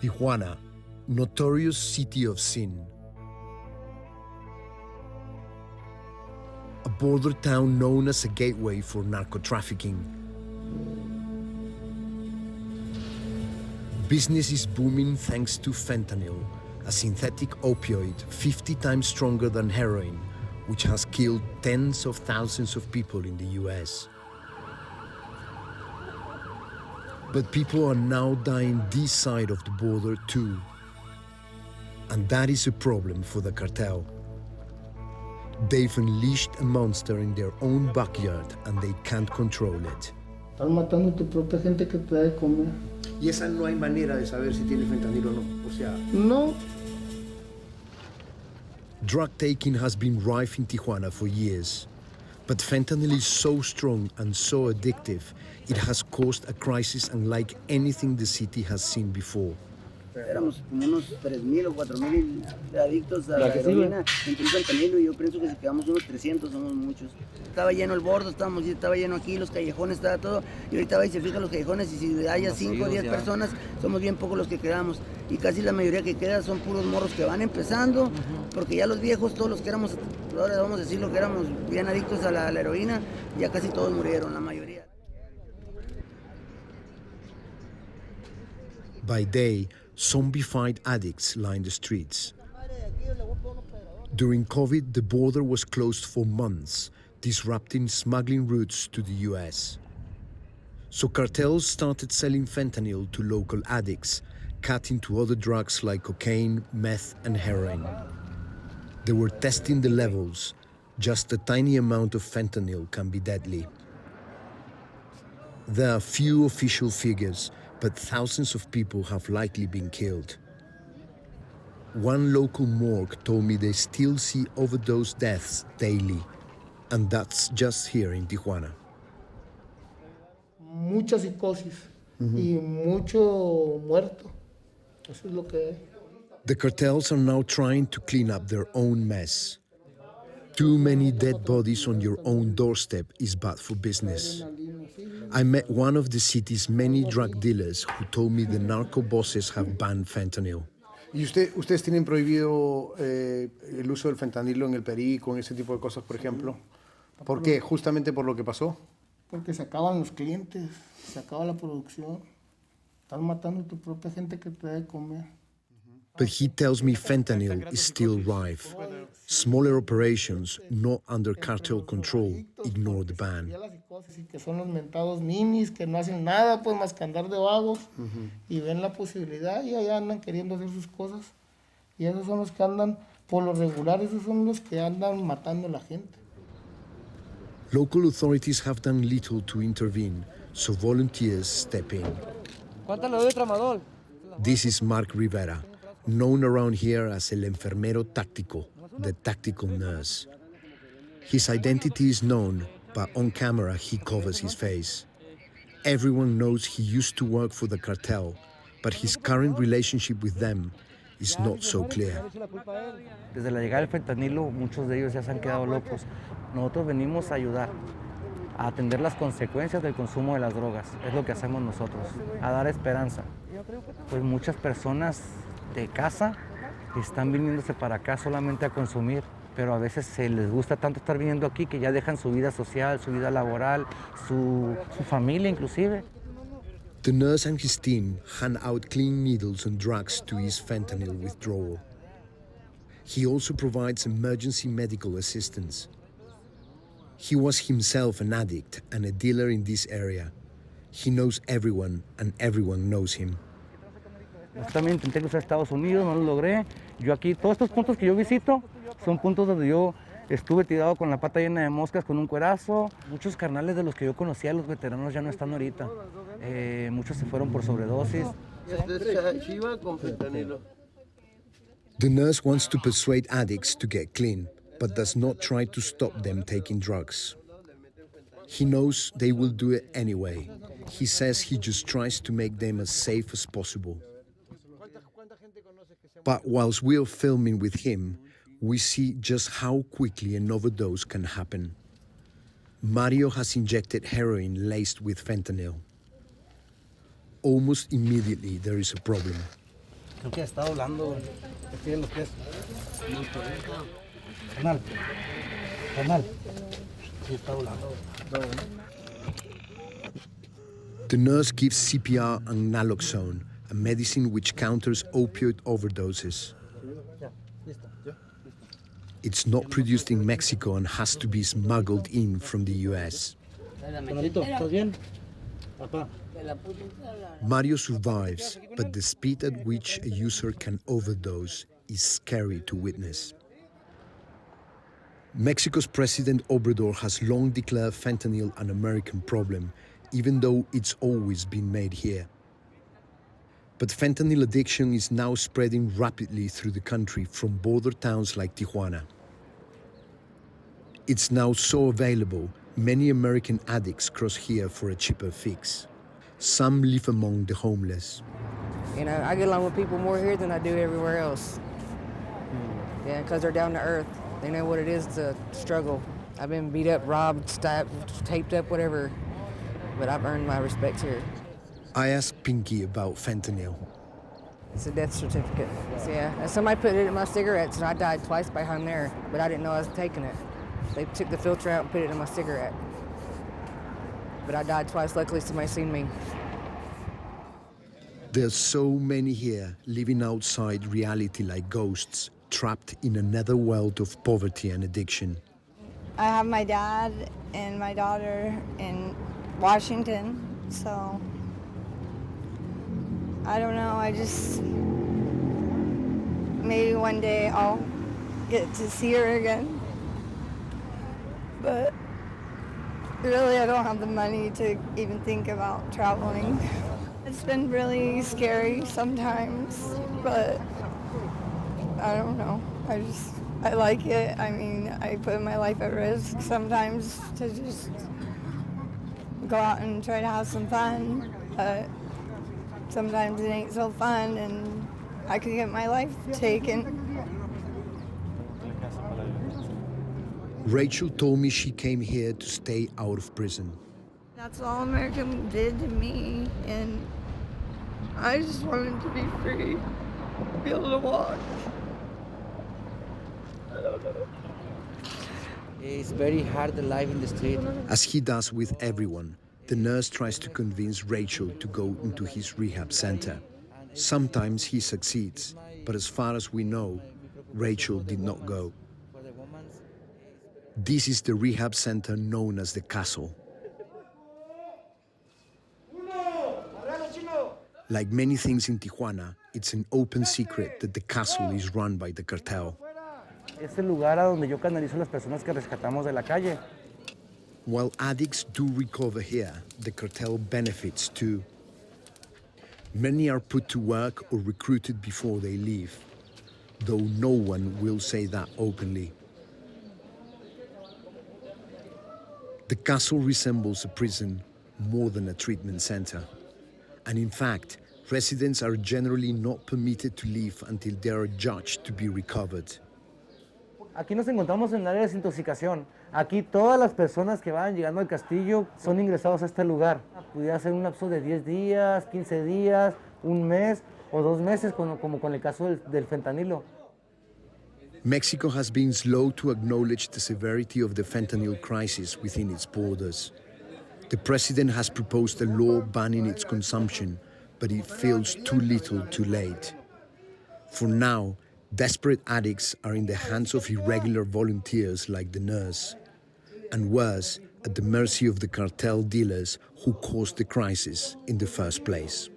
Tijuana, notorious city of sin. A border town known as a gateway for narco-trafficking. Business is booming thanks to fentanyl, a synthetic opioid 50 times stronger than heroin, which has killed tens of thousands of people in the US. But people are now dying this side of the border too. And that is a problem for the cartel. They've unleashed a monster in their own backyard and they can't control it. Estás matando a tu propia gente que te da de comer. Y esa no hay manera de saber si tiene fentanilo o no. O sea, no. Drug taking has been rife in Tijuana for years. But fentanyl is so strong and so addictive, it has caused a crisis unlike anything the city has seen before. Éramos como unos 3,000 o 4,000 adictos a la heroína entre el fentanilo y yo pienso que si quedamos unos 300 somos muchos. Estaba lleno el bordo, estaba lleno aquí, los callejones, estaba todo. Y ahorita va y se fijan los callejones y si haya 5 o 10 personas, somos bien pocos los que quedamos. Y casi la mayoría que queda son puros morros que van empezando, porque ya los viejos, todos los que éramos, ahora vamos a decir lo que éramos bien adictos a la heroína, ya casi todos murieron, la mayoría. By day, zombified addicts line the streets. During COVID, the border was closed for months, disrupting smuggling routes to the US. So cartels started selling fentanyl to local addicts, cut into other drugs like cocaine, meth, and heroin. They were testing the levels. Just a tiny amount of fentanyl can be deadly. There are few official figures, but thousands of people have likely been killed. One local morgue told me they still see overdose deaths daily, and that's just here in Tijuana. Mucha psicosis y mucho muerto. Eso es lo que hay. The cartels are now trying to clean up their own mess. Too many dead bodies on your own doorstep is bad for business. I met one of the city's many drug dealers who told me the narco bosses have banned fentanyl. ¿Y ustedes tienen prohibido el uso del fentanilo en el perico, en ese tipo de cosas, por ejemplo? ¿Por qué? ¿Justamente por lo que pasó? Porque se acaban los clientes, se acaba la producción. Estás matando a tu propia gente que te da de comer. But he tells me fentanyl is still rife. Smaller operations, not under cartel control, ignore the ban. Que son los mentados ninis que no hacen nada pues más que andar de vagos y ven la posibilidad y allá andan queriendo hacer sus cosas. Y esos son los que andan, por lo regular, esos son los que andan matando a la gente. Local authorities have done little to intervene, so volunteers step in. ¿Cuánto le doy de tramadol? This is Mark Rivera, known around here as el enfermero táctico, the tactical nurse. His identity is known, but on camera he covers his face. Everyone knows he used to work for the cartel, but his current relationship with them is not so clear. Desde la llegada del fentanilo, muchos de ellos ya se han quedado locos. Nosotros venimos a ayudar, a atender las consecuencias del consumo de las drogas. Es lo que hacemos nosotros, a dar esperanza. Pues muchas personas de casa están viniéndose para acá solamente a consumir, pero a veces se les gusta tanto estar viniendo aquí que ya dejan su vida social, su vida laboral, su familia inclusive. The nurse and his team hand out clean needles and drugs to ease fentanyl withdrawal. He also provides emergency medical assistance. He was himself an addict and a dealer in this area. He knows everyone and everyone knows him. También intenté cruzar a Estados Unidos, no lo logré. Yo aquí, todos estos puntos que yo visito, son puntos donde yo estuve tirado con la pata llena de moscas, con un cuerazo. Muchos carnales de los que yo conocía, los veteranos, ya no están ahorita. Muchos se fueron por sobredosis. The nurse wants to persuade addicts to get clean, but does not try to stop them taking drugs. He knows they will do it anyway. He says he just tries to make them as safe as possible. But whilst we are filming with him, we see just how quickly an overdose can happen. Mario has injected heroin laced with fentanyl. Almost immediately, there is a problem. Creo que está doblando, güey. ¿Qué tienen los pies? Carnal. Carnal. Sí, está doblando. The nurse gives CPR and naloxone, a medicine which counters opioid overdoses. It's not produced in Mexico and has to be smuggled in from the US. Carnalito, ¿estás bien? Papá. Mario survives, but the speed at which a user can overdose is scary to witness. Mexico's President Obrador has long declared fentanyl an American problem, even though it's always been made here. But fentanyl addiction is now spreading rapidly through the country from border towns like Tijuana. It's now so available, many American addicts cross here for a cheaper fix. Some live among the homeless. You know, I get along with people more here than I do everywhere else. Yeah, because they're down to earth. They know what it is to struggle. I've been beat up, robbed, stabbed, taped up, whatever, but I've earned my respect here. I asked Pinky about fentanyl. It's a death certificate. So, yeah, and somebody put it in my cigarettes, and I died twice behind there, but I didn't know I was taking it. They took the filter out and put it in my cigarette. But I died twice. Luckily, somebody seen me. There's so many here living outside reality like ghosts, trapped in another world of poverty and addiction. I have my dad and my daughter in Washington, so I don't know. I just maybe one day I'll get to see her again. But really, I don't have the money to even think about traveling. It's been really scary sometimes, but I don't know. I like it. I mean, I put my life at risk sometimes to just go out and try to have some fun, but sometimes it ain't so fun and I could get my life taken. Rachel told me she came here to stay out of prison. That's all America did to me, and I just wanted to be free, be able to walk. It's very hard life in the street. As he does with everyone, the nurse tries to convince Rachel to go into his rehab center. Sometimes he succeeds, but as far as we know, Rachel did not go. This is the rehab center known as the Castle. Like many things in Tijuana, it's an open secret that the Castle is run by the cartel. Es el lugar a donde yo canalizo las personas que rescatamos de la calle. While addicts do recover here, the cartel benefits too. Many are put to work or recruited before they leave, though no one will say that openly. The Castle resembles a prison more than a treatment center. And in fact, residents are generally not permitted to leave until they are judged to be recovered. Aquí nos encontramos en el área de desintoxicación. Aquí todas las personas que van llegando al castillo son ingresados a este lugar. Pudiera ser un lapso de 10 días, 15 días, un mes o 2 meses, como con el caso del fentanilo. Mexico has been slow to acknowledge the severity of the fentanyl crisis within its borders. The president has proposed a law banning its consumption, but it feels too little too late. For now, desperate addicts are in the hands of irregular volunteers like the nurse, and worse, at the mercy of the cartel dealers who caused the crisis in the first place.